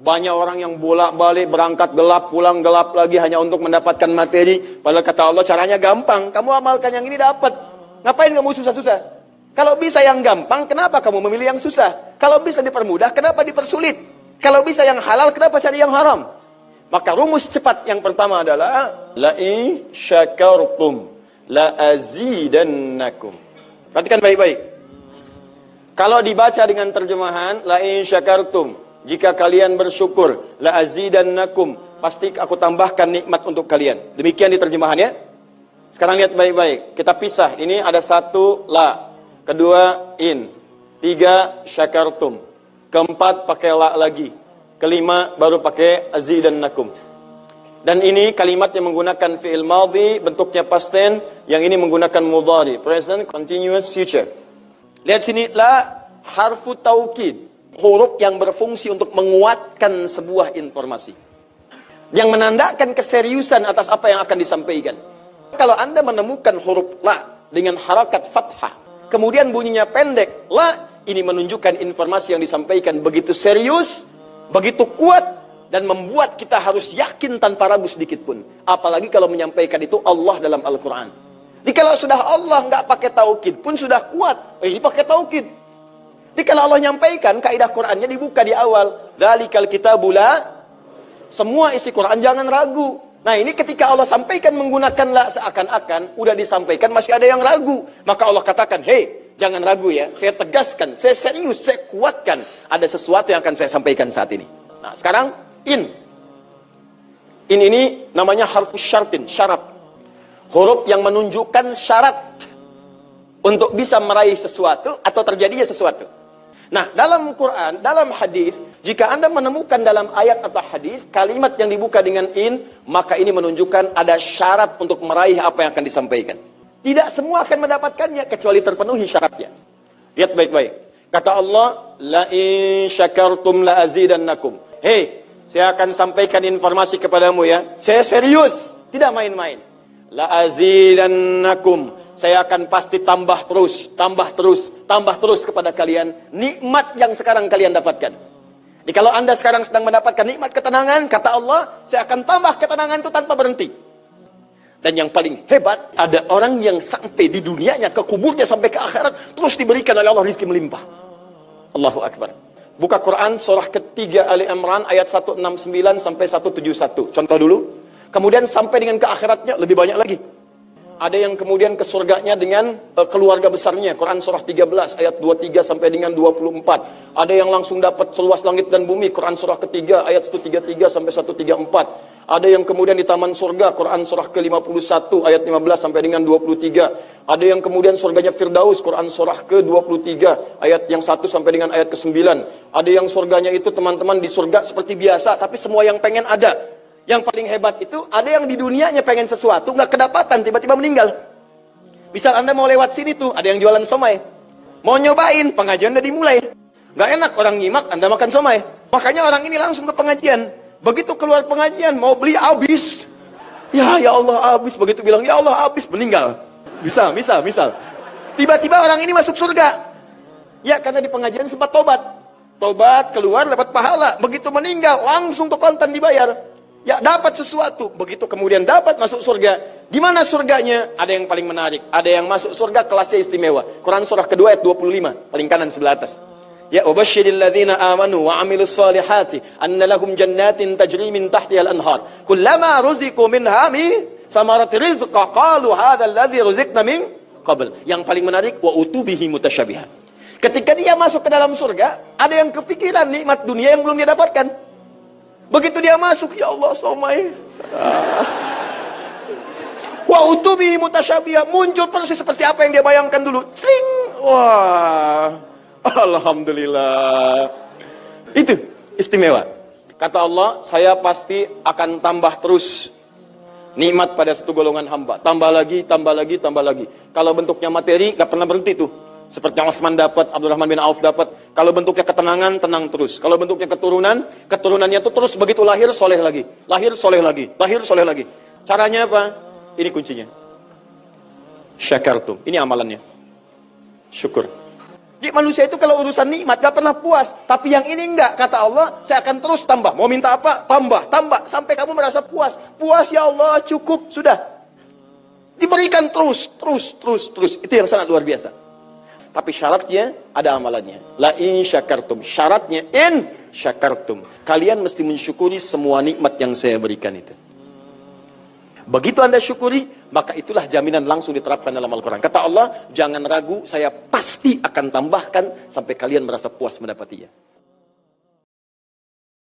Banyak orang yang bolak-balik berangkat gelap, pulang gelap lagi hanya untuk mendapatkan materi. Padahal kata Allah caranya gampang. Kamu amalkan yang ini dapat. Ngapain kamu susah-susah? Kalau bisa yang gampang, kenapa kamu memilih yang susah? Kalau bisa dipermudah, kenapa dipersulit? Kalau bisa yang halal, kenapa cari yang haram? Maka rumus cepat yang pertama adalah la in syakartum la azidannakum. Perhatikan baik-baik. Kalau dibaca dengan terjemahan la in syakartum, jika kalian bersyukur, la azidannakum, pasti aku tambahkan nikmat untuk kalian. Demikian di terjemahannya. Sekarang lihat baik-baik. Kita pisah. Ini ada satu la, kedua in, tiga syakartum, keempat pakai la lagi, kelima baru pakai azidannakum. Dan ini kalimat yang menggunakan fi'il madhi, bentuknya past tense, yang ini menggunakan mudhari, present continuous future. Lihat sini, la harfu taukid, huruf yang berfungsi untuk menguatkan sebuah informasi, yang menandakan keseriusan atas apa yang akan disampaikan. Kalau Anda menemukan huruf la dengan harakat fathah, kemudian bunyinya pendek, la, ini menunjukkan informasi yang disampaikan begitu serius, begitu kuat, dan membuat kita harus yakin tanpa ragu sedikit pun. Apalagi kalau menyampaikan itu Allah dalam Al-Quran. Jadi kalau sudah Allah nggak pakai taukid pun sudah kuat. Ini pakai taukid. Jadi kalau Allah nyampaikan, kaidah Qurannya dibuka di awal. Dzalikal kitabul la, semua isi Quran jangan ragu. Nah ini ketika Allah sampaikan menggunakan la, seakan-akan udah disampaikan masih ada yang ragu. Maka Allah katakan, hei, jangan ragu ya. Saya tegaskan, saya serius, saya kuatkan. Ada sesuatu yang akan saya sampaikan saat ini. Nah sekarang in. In ini namanya harfus syartin, syarat. Huruf yang menunjukkan syarat untuk bisa meraih sesuatu atau terjadinya sesuatu. Nah, dalam Quran, dalam hadis, jika Anda menemukan dalam ayat atau hadis kalimat yang dibuka dengan in, maka ini menunjukkan ada syarat untuk meraih apa yang akan disampaikan. Tidak semua akan mendapatkannya kecuali terpenuhi syaratnya. Lihat baik-baik. Kata Allah, la in syakartum la azidannakum. Hei, saya akan sampaikan informasi kepadamu ya. Saya serius, tidak main-main. La azidannakum, saya akan pasti tambah terus, tambah terus, tambah terus kepada kalian nikmat yang sekarang kalian dapatkan. Jadi kalau Anda sekarang sedang mendapatkan nikmat ketenangan, kata Allah, saya akan tambah ketenangan itu tanpa berhenti. Dan yang paling hebat, ada orang yang sampai di dunianya, ke kuburnya sampai ke akhirat, terus diberikan oleh Allah rizki melimpah. Allahu Akbar. Buka Quran surah ketiga Ali Imran ayat 169 sampai 171. Contoh dulu. Kemudian sampai dengan ke akhiratnya lebih banyak lagi. Ada yang kemudian ke surganya dengan keluarga besarnya. Quran surah 13 ayat 23 sampai dengan 24. Ada yang langsung dapat seluas langit dan bumi. Quran surah ketiga ayat 133 sampai 134. Ada yang kemudian di taman surga. Quran surah ke-51 ayat 15 sampai dengan 23. Ada yang kemudian surganya Firdaus. Quran surah ke-23 ayat yang 1 sampai dengan ayat ke-9. Ada yang surganya itu teman-teman di surga seperti biasa, tapi semua yang pengen ada. Yang paling hebat itu, ada yang di dunianya pengen sesuatu, nggak kedapatan, tiba-tiba meninggal. Misal Anda mau lewat sini tuh, ada yang jualan somai. Mau nyobain, pengajian udah dimulai. Nggak enak orang nyimak, Anda makan somai. Makanya orang ini langsung ke pengajian. Begitu keluar pengajian, mau beli habis. Ya Allah habis. Begitu bilang, ya Allah habis, meninggal. Misal. Tiba-tiba orang ini masuk surga. Ya, karena di pengajian sempat tobat. Tobat, keluar, dapat pahala. Begitu meninggal, langsung tuh kontan dibayar. Ya dapat sesuatu, begitu kemudian dapat masuk surga. Gimana surganya? Ada yang paling menarik. Ada yang masuk surga kelasnya istimewa. Quran surah kedua ayat 25, paling kanan sebelah atas. Ya wabasyiril ladzina amanu wa amilus solihati anna lahum jannatin tajri min tahtihal anhar. Kullama ruziqu minha min samarati rizqa qalu hadzal ladzi ruziqna min qabl. Yang paling menarik wa utubihi mutasyabiha. Ketika dia masuk ke dalam surga, ada yang kepikiran nikmat dunia yang belum dia dapatkan. Begitu dia masuk, ya Allah, somai. Wa utubi mutasyabiha, muncul persis seperti apa yang dia bayangkan dulu. Sling. Wah. Alhamdulillah. Itu istimewa. Kata Allah, saya pasti akan tambah terus nikmat pada satu golongan hamba. Tambah lagi, tambah lagi, tambah lagi. Kalau bentuknya materi, nggak pernah berhenti tuh. Seperti Utsman dapat, Abdurrahman bin Auf dapat. Kalau bentuknya ketenangan, tenang terus. Kalau bentuknya keturunan, keturunannya itu terus begitu lahir, soleh lagi. Lahir, soleh lagi. Lahir, soleh lagi. Caranya apa? Ini kuncinya. Syakartum. Ini amalannya. Syukur. Jadi manusia itu kalau urusan nikmat gak pernah puas. Tapi yang ini enggak. Kata Allah, saya akan terus tambah. Mau minta apa? Tambah, tambah. Sampai kamu merasa puas. Puas ya Allah, cukup. Sudah. Diberikan terus. Itu yang sangat luar biasa. Tapi syaratnya ada amalannya. La in syakartum. Syaratnya in syakartum. Kalian mesti mensyukuri semua nikmat yang saya berikan itu. Begitu Anda syukuri, maka itulah jaminan langsung diterapkan dalam Al-Quran. Kata Allah, jangan ragu, saya pasti akan tambahkan sampai kalian merasa puas mendapatinya.